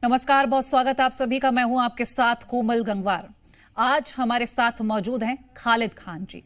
नमस्कार, बहुत स्वागत आप सभी का। मैं हूं आपके साथ कोमल गंगवार। आज हमारे साथ मौजूद हैं खालिद खान जी।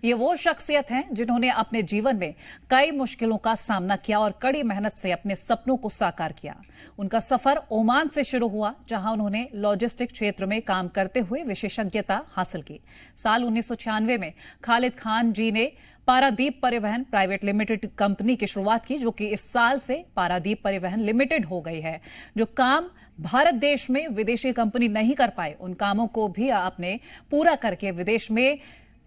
ये वो शख्सियत हैं जिन्होंने अपने जीवन में कई मुश्किलों का सामना किया और कड़ी मेहनत से अपने सपनों को साकार किया। उनका सफर ओमान से शुरू हुआ, जहां उन्होंने लॉजिस्टिक क्षेत्र में काम करते हुए विशेषज्ञता हासिल की। साल 1996 में खालिद खान जी ने पारादीप परिवहन प्राइवेट लिमिटेड कंपनी की शुरुआत की, जो कि इस साल से पारादीप परिवहन लिमिटेड हो गई है। जो काम भारत देश में विदेशी कंपनी नहीं कर पाए, उन कामों को भी आपने पूरा करके विदेश में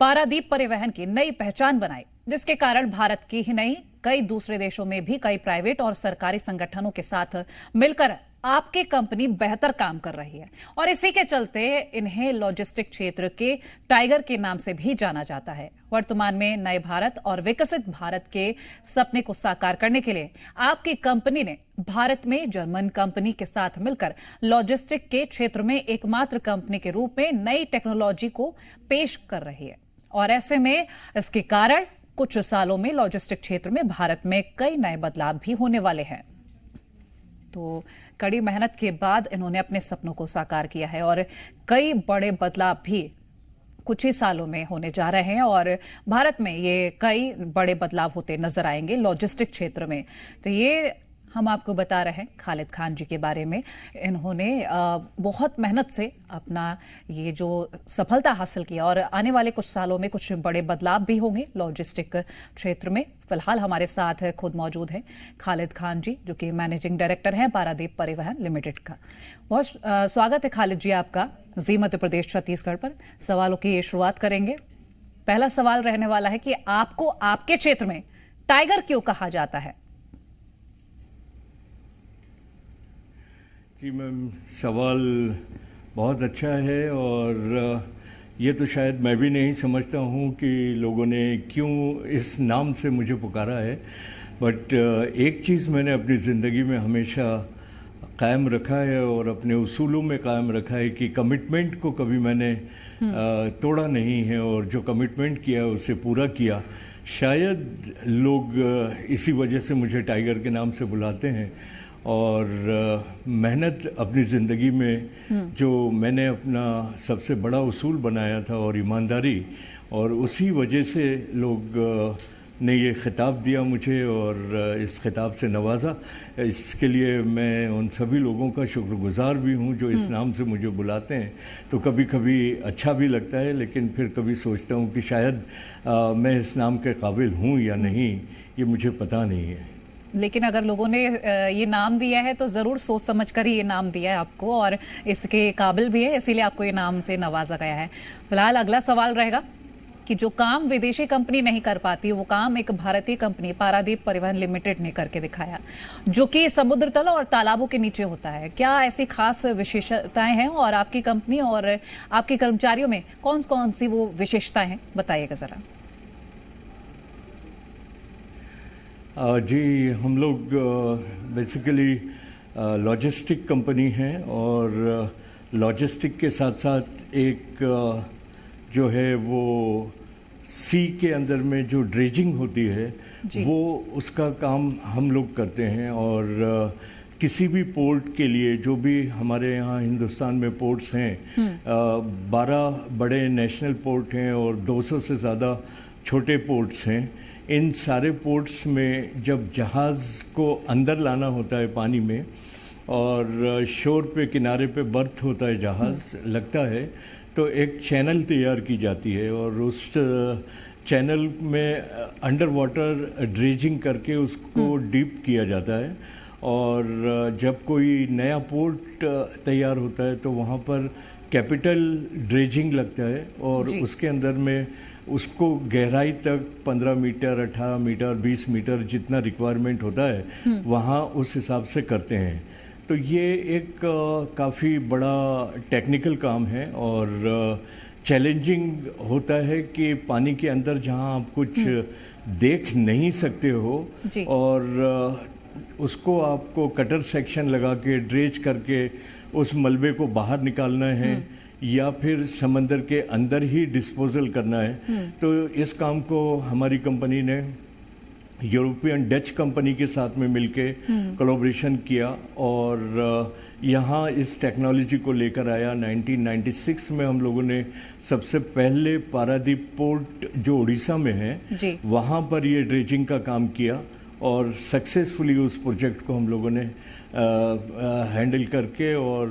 पारादीप परिवहन की नई पहचान बनाई, जिसके कारण भारत की ही नहीं कई दूसरे देशों में भी कई प्राइवेट और सरकारी संगठनों के साथ मिलकर आपकी कंपनी बेहतर काम कर रही है। और इसी के चलते इन्हें लॉजिस्टिक क्षेत्र के टाइगर के नाम से भी जाना जाता है। वर्तमान में नए भारत और विकसित भारत के सपने को साकार करने के लिए आपकी कंपनी ने भारत में जर्मन कंपनी के साथ मिलकर लॉजिस्टिक के क्षेत्र में एकमात्र कंपनी के रूप में नई टेक्नोलॉजी को पेश कर रही है। और ऐसे में इसके कारण कुछ सालों में लॉजिस्टिक क्षेत्र में भारत में कई नए बदलाव भी होने वाले हैं। तो कड़ी मेहनत के बाद इन्होंने अपने सपनों को साकार किया है और कई बड़े बदलाव भी कुछ ही सालों में होने जा रहे हैं और भारत में ये कई बड़े बदलाव होते नजर आएंगे लॉजिस्टिक क्षेत्र में। तो ये हम आपको बता रहे हैं खालिद खान जी के बारे में। इन्होंने बहुत मेहनत से अपना ये जो सफलता हासिल की और आने वाले कुछ सालों में कुछ बड़े बदलाव भी होंगे लॉजिस्टिक क्षेत्र में। फिलहाल हमारे साथ खुद मौजूद हैं खालिद खान जी, जो कि मैनेजिंग डायरेक्टर हैं पारादीप परिवहन लिमिटेड का। बहुत स्वागत है खालिद जी आपका जी मध्य प्रदेश छत्तीसगढ़ पर। सवालों की शुरुआत करेंगे। पहला सवाल रहने वाला है कि आपको आपके क्षेत्र में टाइगर क्यों कहा जाता है? जी मैम, सवाल बहुत अच्छा है और ये तो शायद मैं भी नहीं समझता हूँ कि लोगों ने क्यों इस नाम से मुझे पुकारा है। बट एक चीज़ मैंने अपनी ज़िंदगी में हमेशा कायम रखा है और अपने उसूलों में कायम रखा है कि कमिटमेंट को कभी मैंने तोड़ा नहीं है और जो कमिटमेंट किया उसे पूरा किया। शायद लोग इसी वजह से मुझे टाइगर के नाम से बुलाते हैं। और मेहनत अपनी ज़िंदगी में जो मैंने अपना सबसे बड़ा उसूल बनाया था और ईमानदारी, और उसी वजह से लोग ने ये खिताब दिया मुझे और इस खिताब से नवाजा। इसके लिए मैं उन सभी लोगों का शुक्रगुजार भी हूँ जो इस नाम से मुझे बुलाते हैं। तो कभी कभी अच्छा भी लगता है, लेकिन फिर कभी सोचता हूँ कि शायद मैं इस नाम के काबिल हूँ या नहीं, ये मुझे पता नहीं है। लेकिन अगर लोगों ने ये नाम दिया है तो ज़रूर सोच समझ कर ही ये नाम दिया है आपको और इसके काबिल भी है, इसीलिए आपको ये नाम से नवाजा गया है। फिलहाल अगला सवाल रहेगा कि जो काम विदेशी कंपनी नहीं कर पाती, वो काम एक भारतीय कंपनी पारादीप परिवहन लिमिटेड ने करके दिखाया, जो कि समुद्र तल और तालाबों के नीचे होता है। क्या ऐसी खास विशेषताएं हैं और आपकी कंपनी और आपके कर्मचारियों में कौन कौन सी वो विशेषताएं हैं, बताइएगा ज़रा। जी, हम लोग बेसिकली लॉजिस्टिक कंपनी हैं और लॉजिस्टिक के साथ साथ एक जो है वो सी के अंदर में जो ड्रेजिंग होती है वो उसका काम हम लोग करते हैं। और किसी भी पोर्ट के लिए, जो भी हमारे यहाँ हिंदुस्तान में पोर्ट्स हैं, 12 बड़े नेशनल पोर्ट हैं और 200 से ज़्यादा छोटे पोर्ट्स हैं। इन सारे पोर्ट्स में जब जहाज़ को अंदर लाना होता है पानी में और शोर पे किनारे पे बर्थ होता है, जहाज़ लगता है, तो एक चैनल तैयार की जाती है और उस चैनल में अंडर वाटर ड्रेजिंग करके उसको डीप किया जाता है। और जब कोई नया पोर्ट तैयार होता है तो वहाँ पर कैपिटल ड्रेजिंग लगता है और उसके अंदर में उसको गहराई तक 15 मीटर, 18 मीटर, 20 मीटर जितना रिक्वायरमेंट होता है वहाँ उस हिसाब से करते हैं। तो ये एक काफ़ी बड़ा टेक्निकल काम है और चैलेंजिंग होता है कि पानी के अंदर जहाँ आप कुछ देख नहीं सकते हो और उसको आपको कटर सेक्शन लगा के ड्रेज करके उस मलबे को बाहर निकालना है या फिर समंदर के अंदर ही डिस्पोजल करना है। तो इस काम को हमारी कंपनी ने यूरोपियन डच कंपनी के साथ में मिलके कोलैबोरेशन किया और यहाँ इस टेक्नोलॉजी को लेकर आया। 1996 में हम लोगों ने सबसे पहले पारादीप पोर्ट जो उड़ीसा में है वहाँ पर ये ड्रेजिंग का काम किया और सक्सेसफुली उस प्रोजेक्ट को हम लोगों ने हैंडल करके और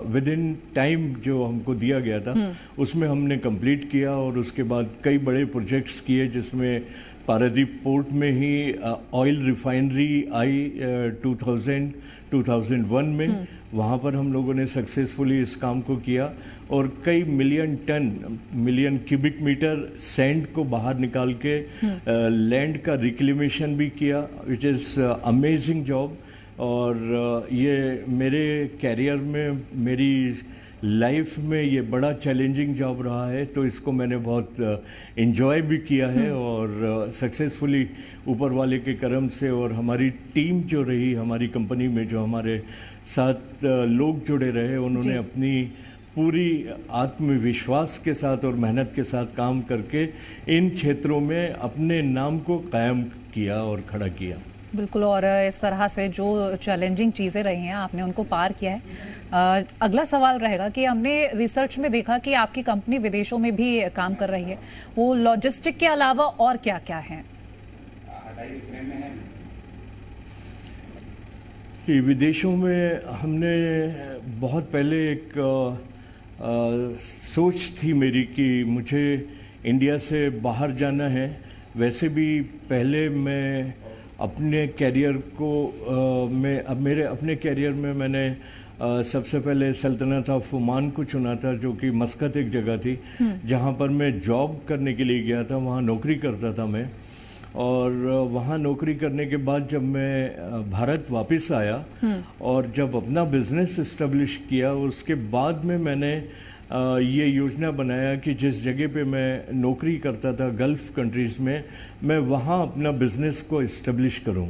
विद इन टाइम जो हमको दिया गया था उसमें हमने कंप्लीट किया और उसके बाद कई बड़े प्रोजेक्ट्स किए जिसमें पारादीप पोर्ट में ही ऑयल रिफाइनरी आई 2001 में वहाँ पर हम लोगों ने सक्सेसफुली इस काम को किया और कई मिलियन क्यूबिक मीटर सैंड को बाहर निकाल के लैंड का रिक्लेमेशन भी किया, विच इज़ अमेजिंग जॉब। और ये मेरे कैरियर में, मेरी लाइफ में ये बड़ा चैलेंजिंग जॉब रहा है, तो इसको मैंने बहुत एंजॉय भी किया है और सक्सेसफुली ऊपर वाले के करम से और हमारी टीम जो रही हमारी कंपनी में, जो हमारे साथ लोग जुड़े रहे, उन्होंने अपनी पूरी आत्मविश्वास के साथ और मेहनत के साथ काम करके इन क्षेत्रों में अपने नाम को कायम किया और खड़ा किया। बिल्कुल, और इस तरह से जो चैलेंजिंग चीज़ें रही हैं आपने उनको पार किया है। अगला सवाल रहेगा कि हमने रिसर्च में देखा कि आपकी कंपनी विदेशों में भी काम कर रही है, वो लॉजिस्टिक के अलावा और क्या क्या है? विदेशों में हमने बहुत पहले एक सोच थी मेरी कि मुझे इंडिया से बाहर जाना है। वैसे भी पहले मैं अपने कैरियर को अपने कैरियर में मैंने सबसे पहले सल्तनत ऑफ ओमान को चुना था, जो कि मस्कत एक जगह थी जहाँ पर मैं जॉब करने के लिए गया था, वहाँ नौकरी करता था मैं। और वहाँ नौकरी करने के बाद जब मैं भारत वापस आया और जब अपना बिजनेस इस्टेब्लिश किया, उसके बाद में मैंने ये योजना बनाया कि जिस जगह पे मैं नौकरी करता था गल्फ़ कंट्रीज़ में, मैं वहाँ अपना बिज़नेस को इस्टेब्लिश करूँ।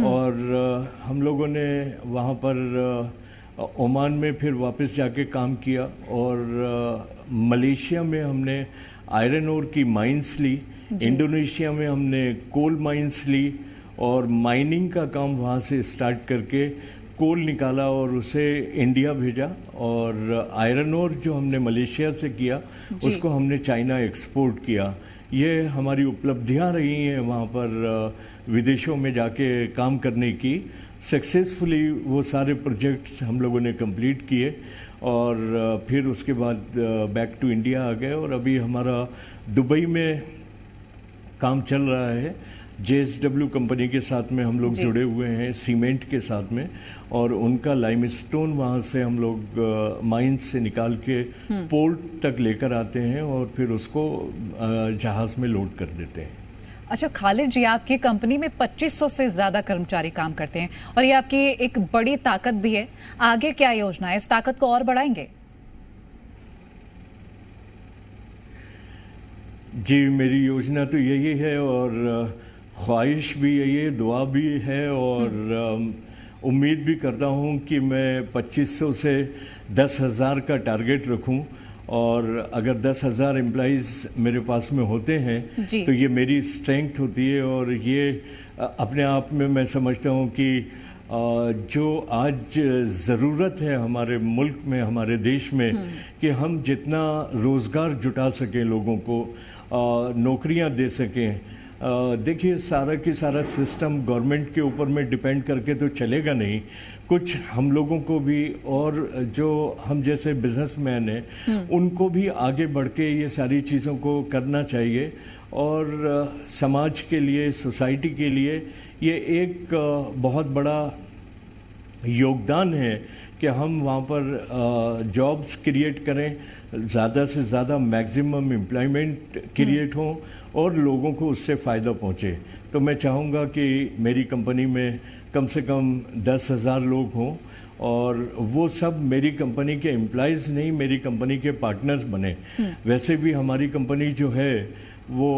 और हम लोगों ने वहाँ पर ओमान में फिर वापस जाके काम किया और मलेशिया में हमने आयरन ओर की माइंस ली, इंडोनेशिया में हमने कोल माइंस ली और माइनिंग का काम वहाँ से स्टार्ट करके कोल निकाला और उसे इंडिया भेजा। और आयरन ओर जो हमने मलेशिया से किया उसको हमने चाइना एक्सपोर्ट किया। ये हमारी उपलब्धियां रही हैं वहाँ पर विदेशों में जाके काम करने की। सक्सेसफुली वो सारे प्रोजेक्ट्स हम लोगों ने कंप्लीट किए और फिर उसके बाद बैक टू इंडिया आ गए और अभी हमारा दुबई में काम चल रहा है। JSW कंपनी के साथ में हम लोग जुड़े हुए हैं, सीमेंट के साथ में, और उनका लाइमस्टोन वहाँ से हम लोग माइंस से निकाल के पोर्ट तक लेकर आते हैं और फिर उसको जहाज़ में लोड कर देते हैं। अच्छा खालिद जी, आपकी कंपनी में 2500 से ज़्यादा कर्मचारी काम करते हैं और ये आपकी एक बड़ी ताकत भी है। आगे क्या योजना है, इस ताकत को और बढ़ाएंगे? जी, मेरी योजना तो यही है और ख्वाहिश भी यही है, दुआ भी है और उम्मीद भी करता हूँ कि मैं 2500 से 10,000 का टारगेट रखूँ। और अगर 10,000 एम्प्लॉइज़ मेरे पास में होते हैं तो ये मेरी स्ट्रेंथ होती है और ये अपने आप में मैं समझता हूँ कि जो आज ज़रूरत है हमारे मुल्क में, हमारे देश में, कि हम जितना रोज़गार जुटा सकें, लोगों को नौकरियां दे सकें। देखिए, सारा की सारा सिस्टम गवर्नमेंट के ऊपर में डिपेंड करके तो चलेगा नहीं, कुछ हम लोगों को भी और जो हम जैसे बिजनेसमैन हैं उनको भी आगे बढ़ के ये सारी चीज़ों को करना चाहिए और समाज के लिए, सोसाइटी के लिए ये एक बहुत बड़ा योगदान है कि हम वहाँ पर जॉब्स क्रिएट करें, ज़्यादा से ज़्यादा मैक्सिमम एम्प्लॉयमेंट क्रिएट हो और लोगों को उससे फ़ायदा पहुँचे। तो मैं चाहूँगा कि मेरी कंपनी में कम से कम 10,000 लोग हों और वो सब मेरी कंपनी के एम्प्लॉयज़ नहीं, मेरी कंपनी के पार्टनर्स बने। वैसे भी हमारी कंपनी जो है वो,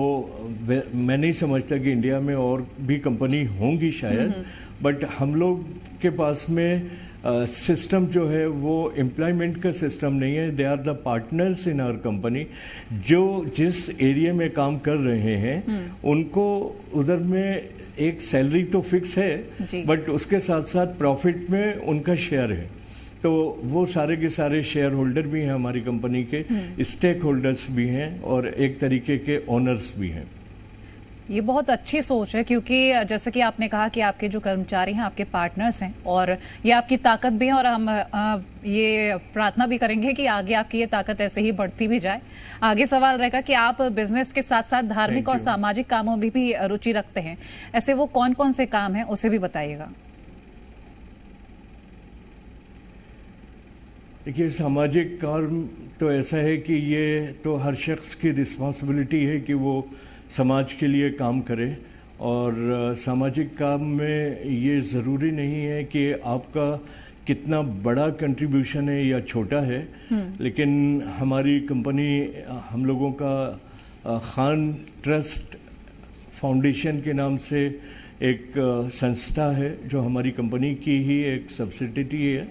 मैं नहीं समझता कि इंडिया में और भी कंपनी होंगी शायद, बट हम लोग के पास में सिस्टम जो है वो एम्प्लॉयमेंट का सिस्टम नहीं है। They are the partners in our company. जो जिस एरिया में काम कर रहे हैं उनको उधर में एक सैलरी तो फिक्स है, बट उसके साथ साथ प्रॉफिट में उनका शेयर है। तो वो सारे के सारे शेयर होल्डर भी हैं हमारी कंपनी के, स्टेक होल्डर्स भी हैं और एक तरीके के ओनर्स भी हैं। ये बहुत अच्छी सोच है, क्योंकि जैसे कि आपने कहा कि आपके जो कर्मचारी हैं आपके पार्टनर्स हैं और ये आपकी ताकत भी है, और हम ये प्रार्थना भी करेंगे कि आगे आपकी ये ताकत ऐसे ही बढ़ती भी जाए। आगे सवाल रहेगा कि आप बिजनेस के साथ साथ धार्मिक और सामाजिक कामों में भी रुचि रखते हैं। ऐसे वो कौन कौन से काम हैं उसे भी बताइएगा। देखिए, सामाजिक काम तो ऐसा है कि ये तो हर शख्स की रिस्पॉन्सिबिलिटी है कि वो समाज के लिए काम करे। और सामाजिक काम में ये ज़रूरी नहीं है कि आपका कितना बड़ा कंट्रीब्यूशन है या छोटा है, लेकिन हमारी कंपनी, हम लोगों का खान ट्रस्ट फाउंडेशन के नाम से एक संस्था है जो हमारी कंपनी की ही एक सब्सिडियरी है।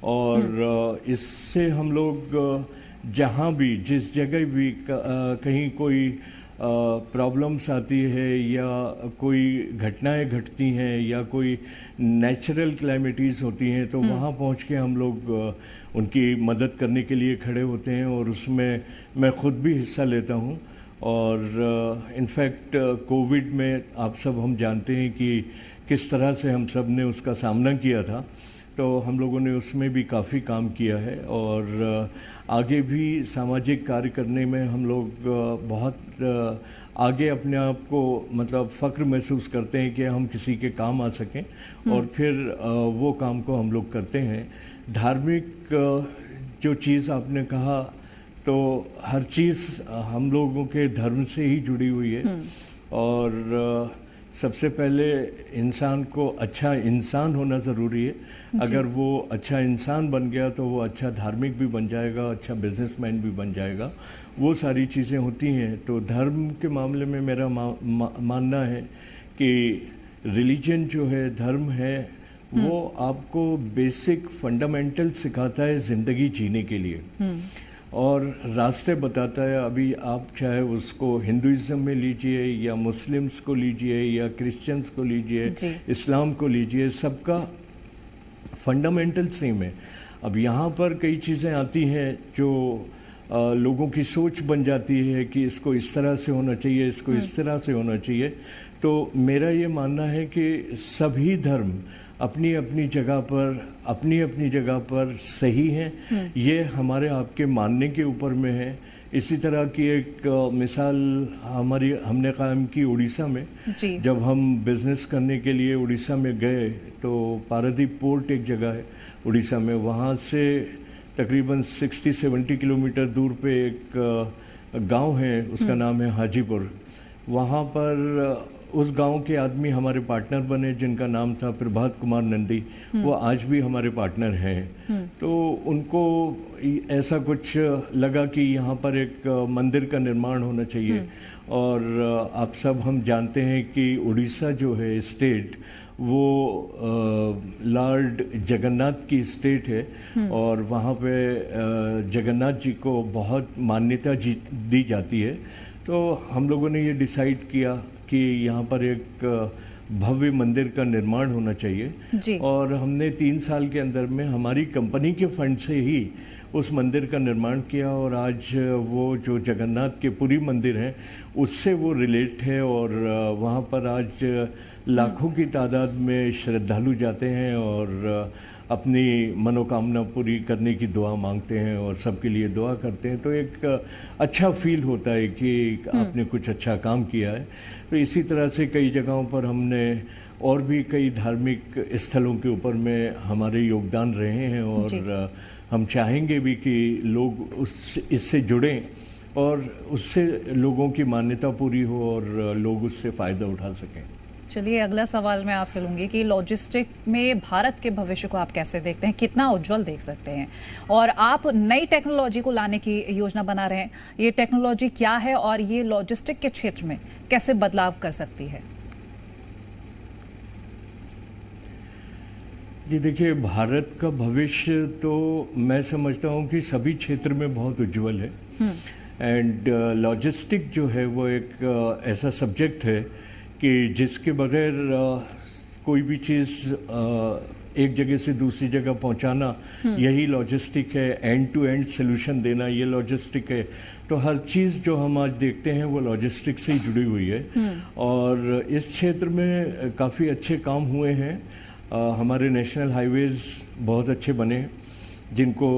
और इससे हम लोग जहाँ भी, जिस जगह भी कहीं कोई प्रॉब्लम्स आती है या कोई घटनाएं घटती हैं या कोई नेचुरल क्लाइमेटीज़ होती हैं, तो वहाँ पहुँच के हम लोग उनकी मदद करने के लिए खड़े होते हैं और उसमें मैं ख़ुद भी हिस्सा लेता हूँ। और इनफैक्ट कोविड में आप सब हम जानते हैं कि किस तरह से हम सब ने उसका सामना किया था, तो हम लोगों ने उसमें भी काफ़ी काम किया है। और आगे भी सामाजिक कार्य करने में हम लोग बहुत आगे अपने आप को मतलब फ़ख्र महसूस करते हैं कि हम किसी के काम आ सकें, और फिर वो काम को हम लोग करते हैं। धार्मिक जो चीज़ आपने कहा, तो हर चीज़ हम लोगों के धर्म से ही जुड़ी हुई है। और सबसे पहले इंसान को अच्छा इंसान होना ज़रूरी है। अगर वो अच्छा इंसान बन गया तो वो अच्छा धार्मिक भी बन जाएगा, अच्छा बिजनेसमैन भी बन जाएगा। वो सारी चीज़ें होती हैं। तो धर्म के मामले में मेरा मानना है कि रिलीजन जो है, धर्म है, वो आपको बेसिक फंडामेंटल सिखाता है ज़िंदगी जीने के लिए और रास्ते बताता है। अभी आप चाहे उसको हिंदुइज्म में लीजिए या मुस्लिम्स को लीजिए या क्रिश्चियंस को लीजिए, इस्लाम को लीजिए, सबका फंडामेंटल सेम है। अब यहाँ पर कई चीज़ें आती हैं जो लोगों की सोच बन जाती है कि इसको इस तरह से होना चाहिए, इसको इस तरह से होना चाहिए। तो मेरा ये मानना है कि सभी धर्म अपनी अपनी जगह पर सही हैं। ये हमारे आपके मानने के ऊपर में है। इसी तरह की एक मिसाल हमने कायम की उड़ीसा में। जब हम बिज़नेस करने के लिए उड़ीसा में गए तो पारादीप पोर्ट एक जगह है उड़ीसा में, वहाँ से तकरीबन 60-70 किलोमीटर दूर पे एक गांव है, उसका नाम है हाजीपुर। वहाँ पर उस गांव के आदमी हमारे पार्टनर बने जिनका नाम था प्रभात कुमार नंदी। वो आज भी हमारे पार्टनर हैं। तो उनको ऐसा कुछ लगा कि यहाँ पर एक मंदिर का निर्माण होना चाहिए। और आप सब हम जानते हैं कि उड़ीसा जो है स्टेट, वो लॉर्ड जगन्नाथ की स्टेट है और वहाँ पे जगन्नाथ जी को बहुत मान्यता दी जाती है। तो हम लोगों ने ये डिसाइड किया कि यहाँ पर एक भव्य मंदिर का निर्माण होना चाहिए। और हमने 3 साल के अंदर में हमारी कंपनी के फंड से ही उस मंदिर का निर्माण किया। और आज वो जो जगन्नाथ के पुरी मंदिर हैं उससे वो रिलेट है और वहाँ पर आज लाखों की तादाद में श्रद्धालु जाते हैं और अपनी मनोकामना पूरी करने की दुआ मांगते हैं और सबके लिए दुआ करते हैं। तो एक अच्छा फील होता है कि आपने कुछ अच्छा काम किया है। तो इसी तरह से कई जगहों पर हमने और भी कई धार्मिक स्थलों के ऊपर में हमारे योगदान रहे हैं और हम चाहेंगे भी कि लोग इससे जुड़ें और उससे लोगों की मान्यता पूरी हो और लोग उससे फ़ायदा उठा सकें। चलिए, अगला सवाल मैं आपसे लूँगी कि लॉजिस्टिक में भारत के भविष्य को आप कैसे देखते हैं, कितना उज्जवल देख सकते हैं? और आप नई टेक्नोलॉजी को लाने की योजना बना रहे हैं। ये टेक्नोलॉजी क्या है और ये लॉजिस्टिक के क्षेत्र में कैसे बदलाव कर सकती है? जी देखिए, भारत का भविष्य तो मैं समझता हूँ कि सभी क्षेत्र में बहुत उज्जवल है। एंड लॉजिस्टिक जो है वो एक ऐसा सब्जेक्ट है कि जिसके बगैर कोई भी चीज़ एक जगह से दूसरी जगह पहुंचाना, यही लॉजिस्टिक है। एंड टू एंड सोल्यूशन देना, ये लॉजिस्टिक है। तो हर चीज़ जो हम आज देखते हैं वो लॉजिस्टिक से ही जुड़ी हुई है। और इस क्षेत्र में काफ़ी अच्छे काम हुए हैं। हमारे नेशनल हाईवेज़ बहुत अच्छे बने, जिनको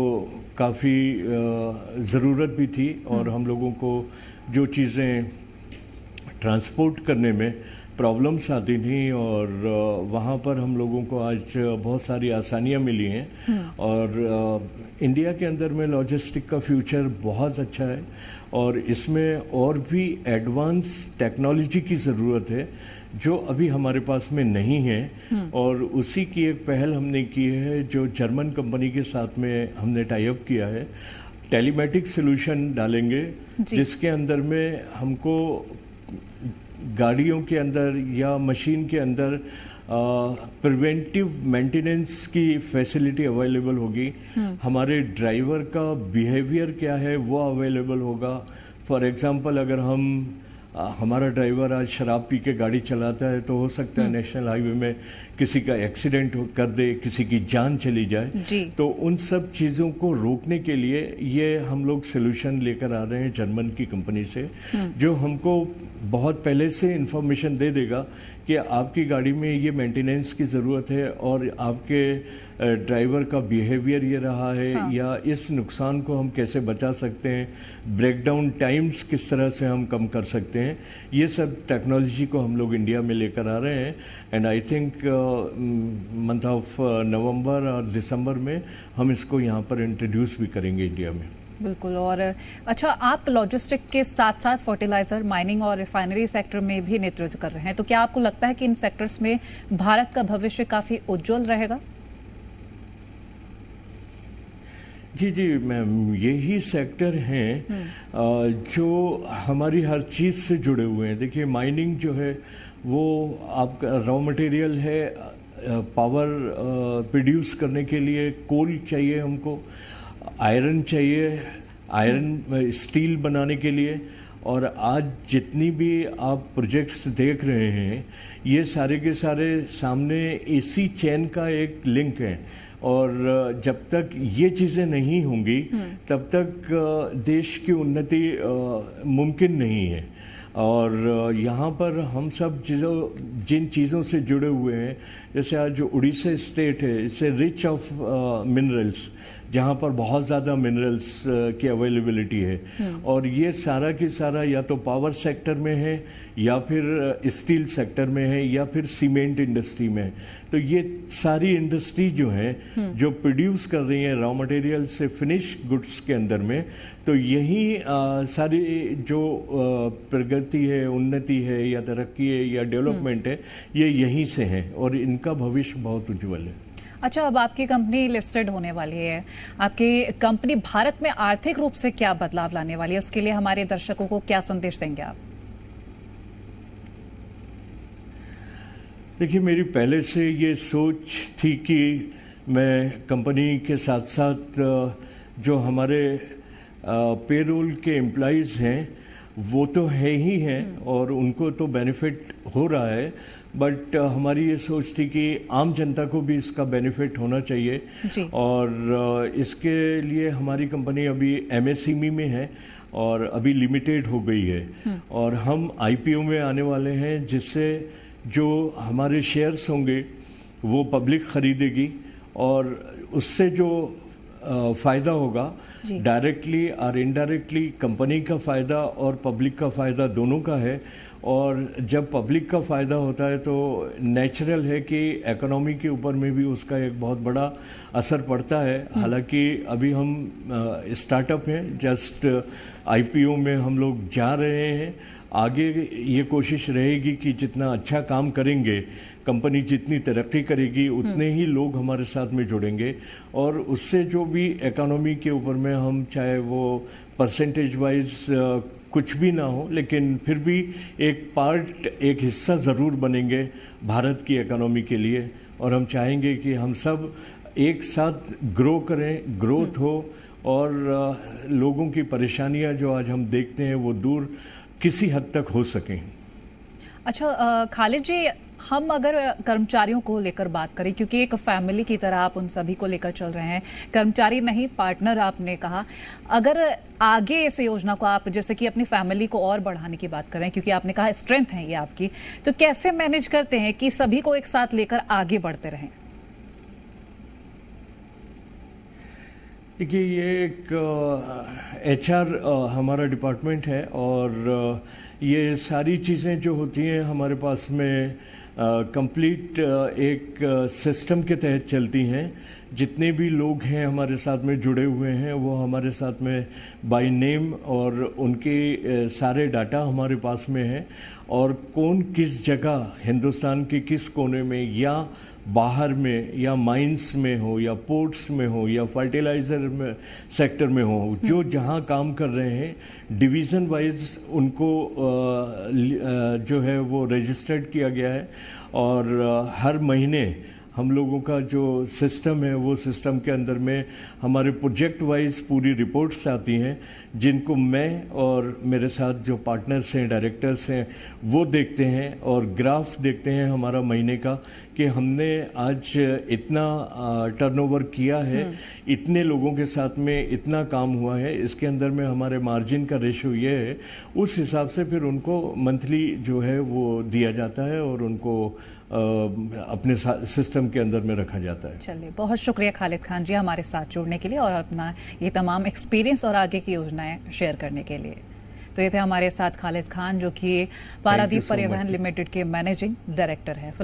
काफ़ी ज़रूरत भी थी। और हम लोगों को जो चीज़ें ट्रांसपोर्ट करने में प्रॉब्लम्स आती थी, और वहाँ पर हम लोगों को आज बहुत सारी आसानियाँ मिली हैं। और इंडिया के अंदर में लॉजिस्टिक का फ्यूचर बहुत अच्छा है, और इसमें और भी एडवांस टेक्नोलॉजी की ज़रूरत है जो अभी हमारे पास में नहीं है। और उसी की एक पहल हमने की है, जो जर्मन कंपनी के साथ में हमने टाई अप किया है। टेलीमेटिक सोल्यूशन डालेंगे, जिसके अंदर में हमको गाड़ियों के अंदर या मशीन के अंदर प्रिवेंटिव मेंटेनेंस की फैसिलिटी अवेलेबल होगी। हमारे ड्राइवर का बिहेवियर क्या है वो अवेलेबल होगा। फॉर एग्जांपल, अगर हमारा ड्राइवर आज शराब पी के गाड़ी चलाता है, तो हो सकता है नेशनल हाईवे में किसी का एक्सीडेंट कर दे, किसी की जान चली जाए। तो उन सब चीज़ों को रोकने के लिए ये हम लोग सोल्यूशन लेकर आ रहे हैं जर्मन की कंपनी से, जो हमको बहुत पहले से इंफॉर्मेशन दे देगा कि आपकी गाड़ी में ये मेंटेनेंस की ज़रूरत है, और आपके ड्राइवर का बिहेवियर ये रहा है। या इस नुकसान को हम कैसे बचा सकते हैं, ब्रेकडाउन टाइम्स किस तरह से हम कम कर सकते हैं। ये सब टेक्नोलॉजी को हम लोग इंडिया में लेकर आ रहे हैं। And I think month of November और दिसंबर में हम इसको यहाँ पर इंट्रोड्यूस भी करेंगे इंडिया में। बिल्कुल। और अच्छा, आप लॉजिस्टिक के साथ साथ फर्टिलाइजर, माइनिंग और रिफाइनरी सेक्टर में भी नेतृत्व कर रहे हैं, तो क्या आपको लगता है कि इन सेक्टर्स में भारत का भविष्य काफ़ी उज्जवल रहेगा? जी मैम, यही सेक्टर हैं जो हमारी हर चीज़ से जुड़े हुए हैं। देखिए, माइनिंग जो है वो आपका रॉ मटेरियल है। पावर प्रोड्यूस करने के लिए कोल चाहिए हमको, आयरन चाहिए, आयरन स्टील बनाने के लिए। और आज जितनी भी आप प्रोजेक्ट्स देख रहे हैं, ये सारे के सारे सामने इसी चेन का एक लिंक है। और जब तक ये चीज़ें नहीं होंगी, तब तक देश की उन्नति मुमकिन नहीं है। और यहाँ पर हम सब जिन चीज़ों से जुड़े हुए हैं, जैसे आज जो उड़ीसा स्टेट है, इससे रिच ऑफ मिनरल्स, जहाँ पर बहुत ज़्यादा मिनरल्स की अवेलेबिलिटी है। और ये सारा की सारा या तो पावर सेक्टर में है, या फिर स्टील सेक्टर में है, या फिर सीमेंट इंडस्ट्री में। तो ये सारी इंडस्ट्री जो है, जो प्रोड्यूस कर रही है रॉ मटेरियल से फिनिश गुड्स के अंदर में, तो यही सारी जो प्रगति है, उन्नति है, या तरक्की है, या डेवलपमेंट है, ये यहीं से है। और इनका भविष्य बहुत उज्जवल है। अच्छा, अब आपकी कंपनी लिस्टेड होने वाली है। आपकी कंपनी भारत में आर्थिक रूप से क्या बदलाव लाने वाली है, उसके लिए हमारे दर्शकों को क्या संदेश देंगे आप? देखिए, मेरी पहले से ये सोच थी कि मैं कंपनी के साथ साथ जो हमारे पेरोल के एम्प्लॉइज़ हैं वो तो है ही हैं, और उनको तो बेनिफिट हो रहा है। बट हमारी ये सोच थी कि आम जनता को भी इसका बेनिफिट होना चाहिए। और इसके लिए हमारी कंपनी अभी एमएसएमई में है, और अभी लिमिटेड हो गई है। और हम आईपीओ में आने वाले हैं, जिससे जो हमारे शेयर्स होंगे वो पब्लिक खरीदेगी, और उससे जो फ़ायदा होगा, डायरेक्टली और इनडायरेक्टली कंपनी का फ़ायदा और पब्लिक का फ़ायदा दोनों का है। और जब पब्लिक का फ़ायदा होता है तो नेचुरल है कि इकोनॉमी के ऊपर में भी उसका एक बहुत बड़ा असर पड़ता है। हालांकि अभी हम स्टार्टअप हैं, जस्ट आईपीओ में हम लोग जा रहे हैं। आगे ये कोशिश रहेगी कि जितना अच्छा काम करेंगे, कंपनी जितनी तरक्की करेगी, उतने ही लोग हमारे साथ में जुड़ेंगे। और उससे जो भी इकोनॉमी के ऊपर में हम, चाहे वो परसेंटेज वाइज कुछ भी ना हो, लेकिन फिर भी एक पार्ट, एक हिस्सा ज़रूर बनेंगे भारत की इकोनॉमी के लिए। और हम चाहेंगे कि हम सब एक साथ ग्रो करें, ग्रोथ हो और लोगों की परेशानियां जो आज हम देखते हैं वो दूर किसी हद तक हो सकें। अच्छा खालिद जी, हम अगर कर्मचारियों को लेकर बात करें, क्योंकि एक फैमिली की तरह आप उन सभी को लेकर चल रहे हैं, कर्मचारी नहीं पार्टनर आपने कहा, अगर आगे इस योजना को आप जैसे कि अपनी फैमिली को और बढ़ाने की बात करें, क्योंकि आपने कहा स्ट्रेंथ है ये आपकी, तो कैसे मैनेज करते हैं कि सभी को एक साथ लेकर आगे बढ़ते रहें? देखिए, ये एक HR हमारा डिपार्टमेंट है और ये सारी चीज़ें जो होती हैं हमारे पास में कंप्लीट एक सिस्टम के तहत चलती हैं। जितने भी लोग हैं हमारे साथ में जुड़े हुए हैं वो हमारे साथ में बाय नेम और उनके सारे डाटा हमारे पास में है, और कौन किस जगह हिंदुस्तान के किस कोने में या बाहर में या माइंस में हो या पोर्ट्स में हो या फर्टिलाइज़र में सेक्टर में हो, जो जहां काम कर रहे हैं डिवीज़न वाइज उनको जो है वो रजिस्टर्ड किया गया है। और हर महीने हम लोगों का जो सिस्टम है वो सिस्टम के अंदर में हमारे प्रोजेक्ट वाइज पूरी रिपोर्ट्स आती हैं, जिनको मैं और मेरे साथ जो पार्टनर्स हैं, डायरेक्टर्स हैं, वो देखते हैं और ग्राफ देखते हैं हमारा महीने का कि हमने आज इतना टर्नओवर किया है, इतने लोगों के साथ में इतना काम हुआ है, इसके अंदर में हमारे मार्जिन का रेशो ये है। उस हिसाब से फिर उनको मंथली जो है वो दिया जाता है और उनको अपने सिस्टम के अंदर में रखा जाता है। चलिए, बहुत शुक्रिया खालिद खान जी हमारे साथ जुड़ने के लिए और अपना ये तमाम एक्सपीरियंस और आगे की योजनाएं शेयर करने के लिए। तो ये थे हमारे साथ खालिद खान, जो कि पारादीप परिवहन लिमिटेड के मैनेजिंग डायरेक्टर हैं।